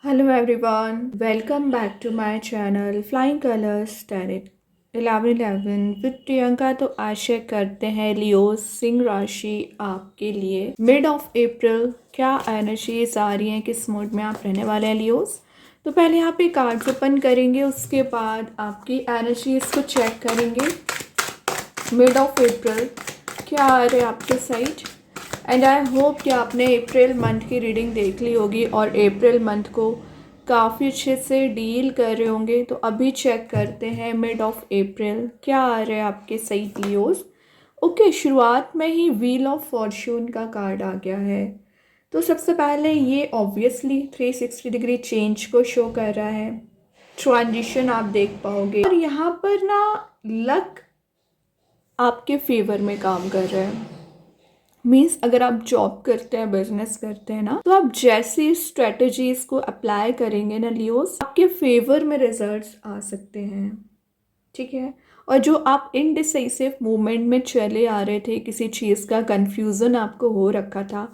Hello everyone, welcome back to my channel Flying Colors Tarot 1111 with Priyanka. तो आशा करते हैं Leos Singh राशि आपके लिए मिड ऑफ अप्रैल क्या एनर्जीज आ रही हैं, किस मूड में आप रहने वाले हैं लियोस। तो पहले यहाँ पे कार्ड्स ओपन करेंगे, उसके बाद आपकी एनर्जीज को चेक करेंगे। मिड ऑफ अप्रैल क्या आ रहे हैं आपके साइड, एंड आई होप कि आपने अप्रैल मंथ की रीडिंग देख ली होगी और अप्रैल मंथ को काफ़ी अच्छे से डील कर रहे होंगे। तो अभी चेक करते हैं मिड ऑफ अप्रैल क्या आ रहा है आपके साइड लियोस। ओके, शुरुआत में ही व्हील ऑफ फॉर्च्यून का कार्ड आ गया है। तो सबसे पहले ये ऑब्वियसली 360 डिग्री चेंज को शो कर रहा है, ट्रांजिशन आप देख पाओगे। और यहाँ पर ना लक आपके फेवर में काम कर रहा है। मीन्स अगर आप जॉब करते हैं, बिजनेस करते हैं ना, तो आप जैसी स्ट्रेटजीज को अप्लाई करेंगे ना लियोस, आपके फेवर में रिजल्ट्स आ सकते हैं। ठीक है। और जो आप इनडिसाइसिव मूवमेंट में चले आ रहे थे, किसी चीज़ का कंफ्यूजन आपको हो रखा था,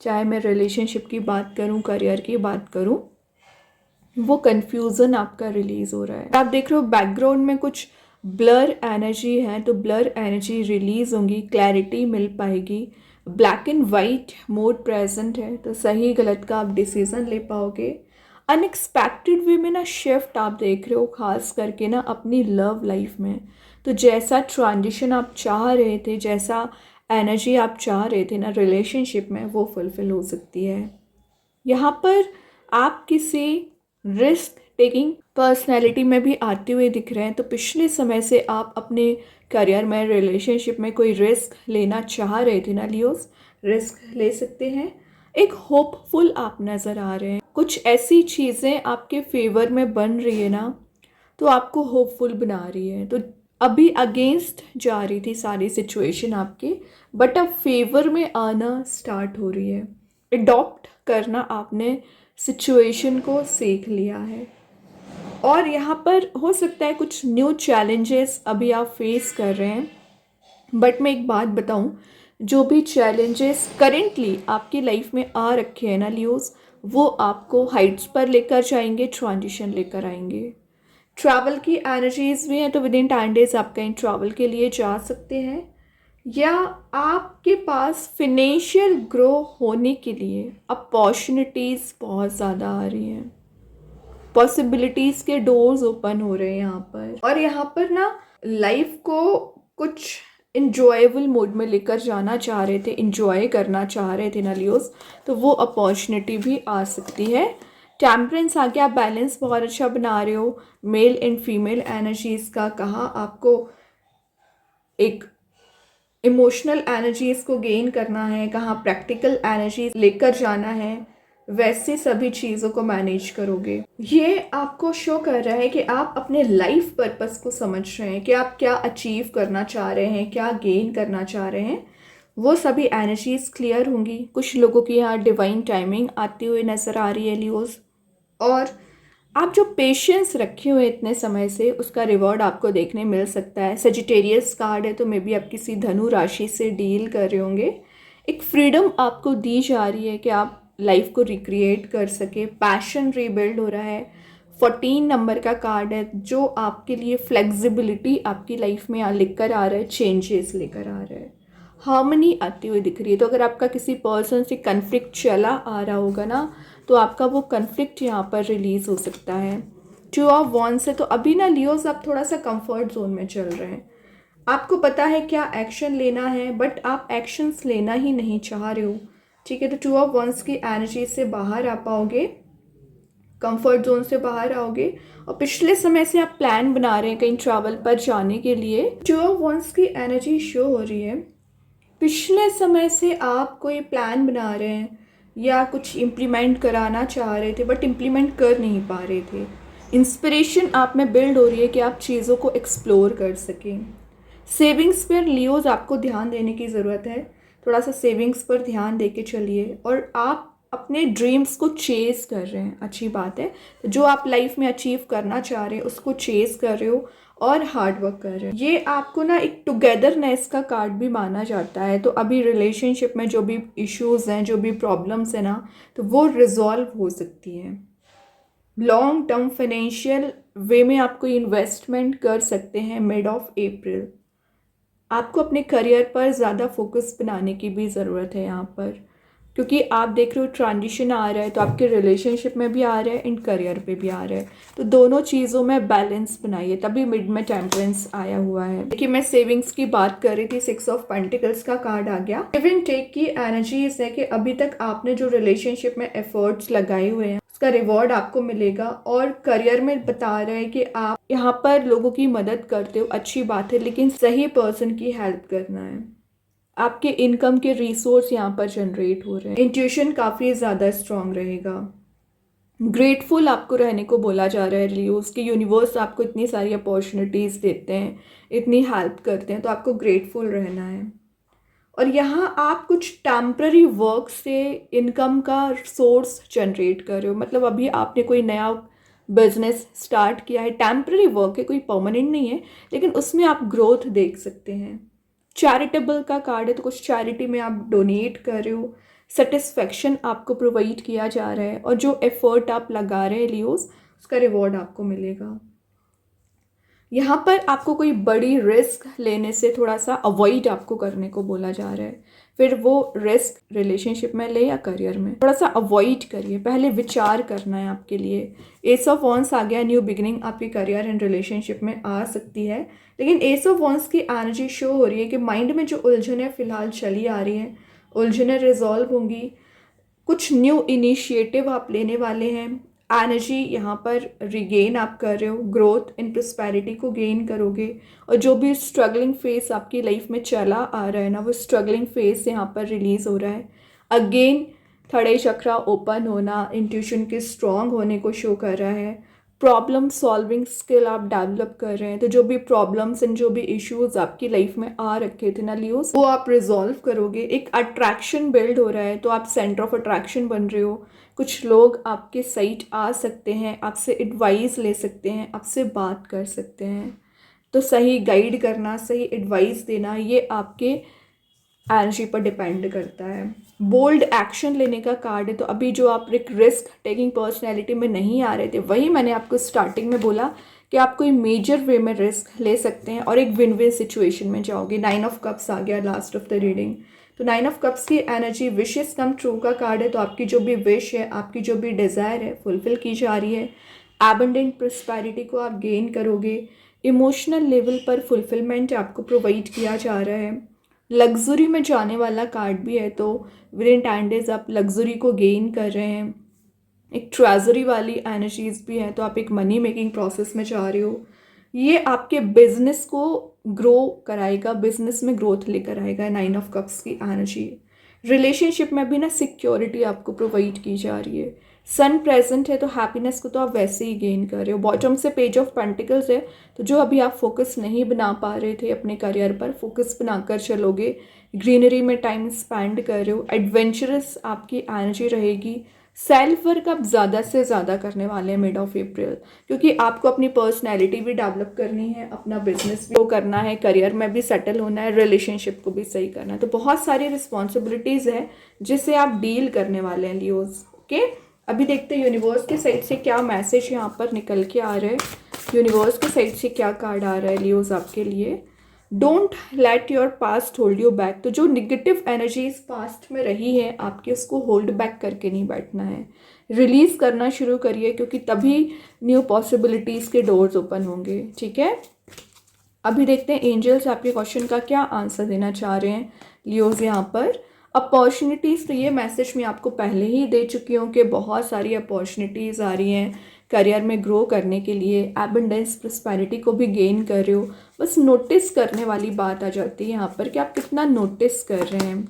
चाहे मैं रिलेशनशिप की बात करूं, करियर की बात करूं, वो कंफ्यूजन आपका रिलीज हो रहा है। आप देख रहे हो बैकग्राउंड में कुछ ब्लर एनर्जी है, तो ब्लर एनर्जी रिलीज होंगी, क्लैरिटी मिल पाएगी। Black and white mode present है, तो सही गलत का आप डिसीजन ले पाओगे। अनएक्सपेक्टेड वे में ना शिफ्ट आप देख रहे हो, खास करके ना अपनी लव लाइफ में। तो जैसा ट्रांजिशन आप चाह रहे थे, जैसा एनर्जी आप चाह रहे थे ना रिलेशनशिप में, वो फुलफिल हो सकती है। यहाँ पर आप किसी रिस्क टेकिंग पर्सनैलिटी में भी आते हुए दिख रहे हैं। तो पिछले समय से आप अपने करियर में, रिलेशनशिप में कोई रिस्क लेना चाह रहे थे ना लियोस, रिस्क ले सकते हैं। एक होपफुल आप नज़र आ रहे हैं, कुछ ऐसी चीज़ें आपके फेवर में बन रही है ना, तो आपको होपफुल बना रही है। तो अभी अगेंस्ट जा रही थी सारी सिचुएशन आपके, बट अब फेवर में आना स्टार्ट हो रही है। अडॉप्ट करना आपने सिचुएशन को सीख लिया है। और यहाँ पर हो सकता है कुछ न्यू चैलेंजेस अभी आप फेस कर रहे हैं, बट मैं एक बात बताऊँ, जो भी चैलेंजेस करेंटली आपकी लाइफ में आ रखे हैं ना लियोस, वो आपको हाइट्स पर लेकर जाएंगे, ट्रांजिशन लेकर आएंगे। ट्रैवल की एनर्जीज भी हैं, तो विद इन 10 डेज आप कहीं ट्रैवल के लिए जा सकते हैं, या आपके पास फिनेंशियल ग्रो होने के लिए अपॉर्चुनिटीज़ बहुत ज़्यादा आ रही हैं, पॉसिबिलिटीज़ के डोर्स ओपन हो रहे हैं यहाँ पर। और यहाँ पर ना लाइफ को कुछ इंजॉयबल मोड में लेकर जाना चाह रहे थे, इंजॉय करना चाह रहे थे ना लियोस, तो वो अपॉर्चुनिटी भी आ सकती है। टेम्परेंस आ गया, बैलेंस बहुत अच्छा बना रहे हो। मेल एंड फीमेल एनर्जीज का कहा आपको एक इमोशनल एनर्जीज को गेन करना है, कहाँ प्रैक्टिकल एनर्जीज लेकर जाना है, वैसे सभी चीज़ों को मैनेज करोगे। ये आपको शो कर रहा है कि आप अपने लाइफ पर्पस को समझ रहे हैं कि आप क्या अचीव करना चाह रहे हैं, क्या गेन करना चाह रहे हैं। वो सभी एनर्जीज क्लियर होंगी। कुछ लोगों की यहाँ डिवाइन टाइमिंग आती हुई नज़र आ रही है लियोस। और आप जो पेशेंस रखे हुए इतने समय से, उसका रिवॉर्ड आपको देखने मिल सकता है। सजिटेरियस कार्ड है, तो मे बी आप किसी धनु राशि से डील कर रहे होंगे। एक फ्रीडम आपको दी जा रही है कि आप लाइफ को रिक्रिएट कर सके, पैशन रीबिल्ड हो रहा है। 14 नंबर का कार्ड है, जो आपके लिए फ्लेक्सिबिलिटी आपकी लाइफ में लेकर आ रहा है, चेंजेस लेकर आ रहा है, हार्मनी आती हुई दिख रही है। तो अगर आपका किसी पर्सन से कन्फ्लिक्ट चला आ रहा होगा ना, तो आपका वो कन्फ्लिक्ट यहाँ पर रिलीज हो सकता है। 2 ऑफ वॉन्ड्स है, तो अभी ना लियोस आप थोड़ा सा कंफर्ट जोन में चल रहे हैं। आपको पता है क्या एक्शन लेना है, बट आप एक्शंस लेना ही नहीं चाह रहे हो। ठीक है, तो 2 ऑफ वॉन्ड्स की एनर्जी से बाहर आ पाओगे, कंफर्ट जोन से बाहर आओगे। और पिछले समय से आप प्लान बना रहे हैं कहीं ट्रैवल पर जाने के लिए। 2 ऑफ वॉन्ड्स की एनर्जी शो हो रही है, पिछले समय से आप कोई प्लान बना रहे हैं या कुछ इम्प्लीमेंट कराना चाह रहे थे, बट इम्प्लीमेंट कर नहीं पा रहे थे। इंस्पिरेशन आप में बिल्ड हो रही है कि आप चीज़ों को एक्सप्लोर कर सकें। सेविंग्स पर लियोज आपको ध्यान देने की ज़रूरत है, थोड़ा सा सेविंग्स पर ध्यान दे के चलिए। और आप अपने ड्रीम्स को चेज़ कर रहे हैं, अच्छी बात है। जो आप लाइफ में अचीव करना चाह रहे हैं उसको चेज़ कर रहे हो और हार्ड वर्क कर रहे हैं। ये आपको ना एक टुगेदरनेस का कार्ड भी माना जाता है। तो अभी रिलेशनशिप में जो भी इश्यूज़ हैं, जो भी प्रॉब्लम्स हैं ना, तो वो रिजॉल्व हो सकती हैं। लॉन्ग टर्म फाइनेंशियल वे में आप कोई इन्वेस्टमेंट कर सकते हैं मिड ऑफ अप्रैल। आपको अपने करियर पर ज़्यादा फोकस बनाने की भी ज़रूरत है यहाँ पर, क्योंकि आप देख रहे हो ट्रांजिशन आ रहा है, तो आपके रिलेशनशिप में भी आ रहा है, इन करियर पे भी आ रहा है, तो दोनों चीज़ों में बैलेंस बनाइए, तभी मिड में टेम्परेंस आया हुआ है। देखिए मैं सेविंग्स की बात कर रही थी, 6 ऑफ पेंटिकल्स का कार्ड आ गया। गिव एंड टेक की एनर्जीज है कि अभी तक आपने जो रिलेशनशिप में एफर्ट्स लगाए हुए हैं उसका रिवॉर्ड आपको मिलेगा, और करियर में बता रहा है कि आप यहाँ पर लोगों की मदद करते हो, अच्छी बात है, लेकिन सही पर्सन की हेल्प करना है। आपके इनकम के रिसोर्स यहाँ पर जनरेट हो रहे हैं। इंट्यूशन काफ़ी ज़्यादा स्ट्रांग रहेगा। ग्रेटफुल आपको रहने को बोला जा रहा है लियोस कि यूनिवर्स आपको इतनी सारी अपॉर्चुनिटीज़ देते हैं, इतनी हेल्प करते हैं, तो आपको ग्रेटफुल रहना है। और यहाँ आप कुछ टेम्पररी वर्क से इनकम का सोर्स जनरेट कर रहे हो, मतलब अभी आपने कोई नया बिजनेस स्टार्ट किया है, टेम्पररी वर्क है, कोई परमानेंट नहीं है, लेकिन उसमें आप ग्रोथ देख सकते हैं। चैरिटेबल का कार्ड है, तो कुछ चैरिटी में आप डोनेट कर रहे हो, सेटिस्फेक्शन आपको प्रोवाइड किया जा रहा है, और जो एफर्ट आप लगा रहे हैं लियोस, उसका रिवॉर्ड आपको मिलेगा। यहाँ पर आपको कोई बड़ी रिस्क लेने से थोड़ा सा अवॉइड आपको करने को बोला जा रहा है। फिर वो रिस्क रिलेशनशिप में ले या करियर में, थोड़ा सा अवॉइड करिए, पहले विचार करना है आपके लिए। एस ऑफ वॉन्स आ गया, न्यू बिगिनिंग आपके करियर एंड रिलेशनशिप में आ सकती है, लेकिन एस ऑफ वॉन्स की एनर्जी शो हो रही है कि माइंड में जो उलझनें फिलहाल चली आ रही हैं, उलझनें रिजॉल्व होंगी, कुछ न्यू इनिशिएटिव आप लेने वाले हैं। एनर्जी यहाँ पर रिगेन आप कर रहे हो, ग्रोथ इन प्रॉस्पेरिटी को गेन करोगे, और जो भी स्ट्रगलिंग फेस आपकी लाइफ में चला आ रहा है ना, वो स्ट्रगलिंग फेस यहाँ पर रिलीज हो रहा है। अगेन थर्ड आई चक्रा ओपन होना, इंट्यूशन के स्ट्रॉन्ग होने को शो कर रहा है। प्रॉब्लम सॉल्विंग स्किल आप डेवलप कर रहे हैं, तो जो भी प्रॉब्लम्स एंड जो भी इश्यूज आपकी लाइफ में आ रखे थे ना लियोस, वो आप रिजॉल्व करोगे। एक अट्रैक्शन बिल्ड हो रहा है, तो आप सेंटर ऑफ अट्रैक्शन बन रहे हो। कुछ लोग आपके साइड आ सकते हैं, आपसे एडवाइस ले सकते हैं, आपसे बात कर सकते हैं, तो सही गाइड करना, सही एडवाइस देना, ये आपके एनर्जी पर डिपेंड करता है। बोल्ड एक्शन लेने का कार्ड है, तो अभी जो आप एक रिस्क टेकिंग पर्सनैलिटी में नहीं आ रहे थे, वही मैंने आपको स्टार्टिंग में बोला कि आप कोई मेजर वे में रिस्क ले सकते हैं और एक विन विन सिचुएशन में जाओगे। 9 ऑफ कप्स आ गया लास्ट ऑफ द रीडिंग, तो 9 ऑफ कप्स की एनर्जी विशेस कम ट्रू का कार्ड है, तो आपकी जो भी विश है, आपकी जो भी डिज़ायर है, फुलफिल की जा रही है। एबंडेंट प्रॉस्पेरिटी को आप गेन करोगे। इमोशनल लेवल पर फुलफिलमेंट आपको प्रोवाइड किया जा रहा है। लग्जरी में जाने वाला कार्ड भी है, तो विद इन 10 डेज आप लग्जरी को गेन कर रहे हैं। एक ट्रेजरी वाली एनर्जीज भी हैं, तो आप एक मनी मेकिंग प्रोसेस में जा रहे हो। ये आपके बिजनेस को ग्रो कराएगा, बिजनेस में ग्रोथ लेकर आएगा। 9 ऑफ कप्स की एनर्जी। रिलेशनशिप में भी ना सिक्योरिटी आपको प्रोवाइड की जा रही है। सन प्रेजेंट है, तो हैप्पीनेस को तो आप वैसे ही गेन कर रहे हो। बॉटम से पेज ऑफ पेंटिकल्स है, तो जो अभी आप फोकस नहीं बना पा रहे थे अपने करियर पर, फोकस बनाकर चलोगे। ग्रीनरी में टाइम स्पेंड कर रहे हो। एडवेंचरस आपकी एनर्जी रहेगी। सेल्फ वर्क आप ज़्यादा से ज़्यादा करने वाले हैं मिड ऑफ अप्रैल, क्योंकि आपको अपनी पर्सनैलिटी भी डेवलप करनी है, अपना बिजनेस भी करना है, करियर में भी सेटल होना है, रिलेशनशिप को भी सही करना है, तो बहुत सारी रिस्पॉन्सिबिलिटीज़ है जिससे आप डील करने वाले हैं लियोस। ओके, अभी देखते हैं यूनिवर्स के साइड से क्या मैसेज यहाँ पर निकल के आ रहे हैं। यूनिवर्स के साइड से क्या कार्ड आ रहा है लियोस आपके लिए। Don't let your past hold you back, तो जो निगेटिव एनर्जीज पास्ट में रही है आपके, उसको होल्ड बैक करके नहीं बैठना है, रिलीज करना शुरू करिए, क्योंकि तभी न्यू पॉसिबिलिटीज़ के डोर्स ओपन होंगे। ठीक है, अभी देखते हैं एंजल्स आपके क्वेश्चन का क्या आंसर देना चाह रहे हैं लियोज यहाँ पर। अपॉर्चुनिटीज़, तो ये मैसेज मैं आपको पहले ही दे चुकी हूँ कि बहुत सारी अपॉर्चुनिटीज़ आ रही हैं करियर में ग्रो करने के लिए। एबंडेंस प्रॉस्पेरिटी को भी गेन कर रहे हो, बस नोटिस करने वाली बात आ जाती है यहाँ पर कि आप कितना नोटिस कर रहे हैं।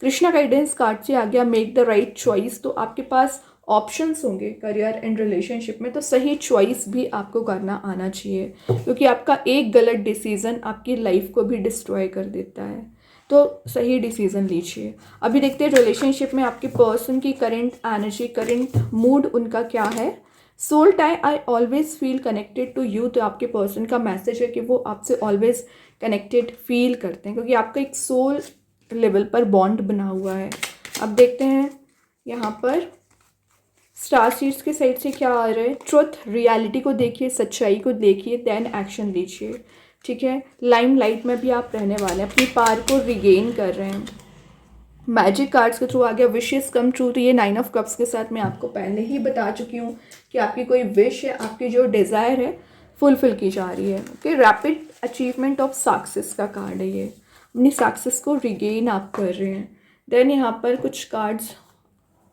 कृष्णा गाइडेंस कार्ड से आ गया मेक द राइट चॉइस, तो आपके पास ऑप्शंस होंगे करियर एंड रिलेशनशिप में, तो सही चॉइस भी आपको करना आना चाहिए, क्योंकि आपका एक गलत डिसीज़न आपकी लाइफ को भी डिस्ट्रॉय कर देता है, तो सही डिसीज़न लीजिए। अभी देखते हैं रिलेशनशिप में आपके पर्सन की करंट एनर्जी, करंट मूड उनका क्या है। Soul tie, I always feel connected to you, तो आपके पर्सन का मैसेज है कि वो आपसे ऑलवेज कनेक्टेड फील करते हैं, क्योंकि आपका एक सोल लेवल पर बॉन्ड बना हुआ है। अब देखते हैं यहाँ पर स्टार सीड्स के साइड से क्या आ रहा है, ट्रुथ, रियलिटी को देखिए, सच्चाई को देखिए, देन एक्शन लीजिए, ठीक है। लाइमलाइट में भी आप रहने वाले हैं, अपनी पार को रिगेन कर रहे हैं। मैजिक कार्ड्स के थ्रू आ गया विशेस कम ट्रू। तो ये 9 ऑफ कप्स के साथ मैं आपको पहले ही बता चुकी हूँ कि आपकी कोई विश है, आपकी जो डिज़ायर है फुलफिल की जा रही है। Okay, rapid achievement of success का कार्ड है ये, अपनी सक्सेस को रिगेन आप कर रहे हैं। देन यहाँ पर कुछ कार्ड्स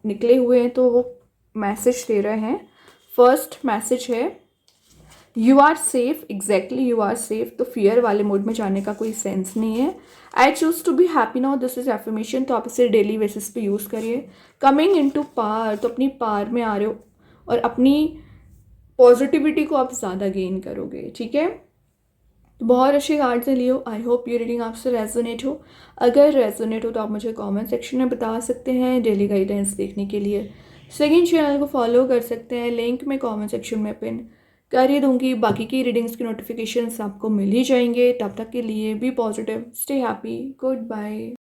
निकले हुए हैं तो वो मैसेज दे रहे हैं। फर्स्ट मैसेज है you are safe, exactly you are safe. तो फियर वाले मोड में जाने का कोई सेंस नहीं है। I choose to be happy now, this is affirmation. तो आप इसे डेली बेसिस पे यूज़ करिए। कमिंग इन टू पार, तो अपनी पार में आ रहे हो और अपनी पॉजिटिविटी को आप ज़्यादा गेन करोगे, ठीक है। तो बहुत अच्छे कार्ड्स हैं लियो। आई होप ये रीडिंग आपसे रेजोनेट हो। अगर रेजोनेट हो तो आप मुझे कमेंट सेक्शन में बता सकते हैं। डेली गाइडेंस देखने के लिए सेकंड चैनल को फॉलो कर सकते हैं, लिंक मैं कमेंट सेक्शन में पिन कर ही दूंगी। बाकी की रीडिंग्स की नोटिफिकेशंस आपको मिल ही जाएंगे। तब तक के लिए be positive, stay happy, good bye.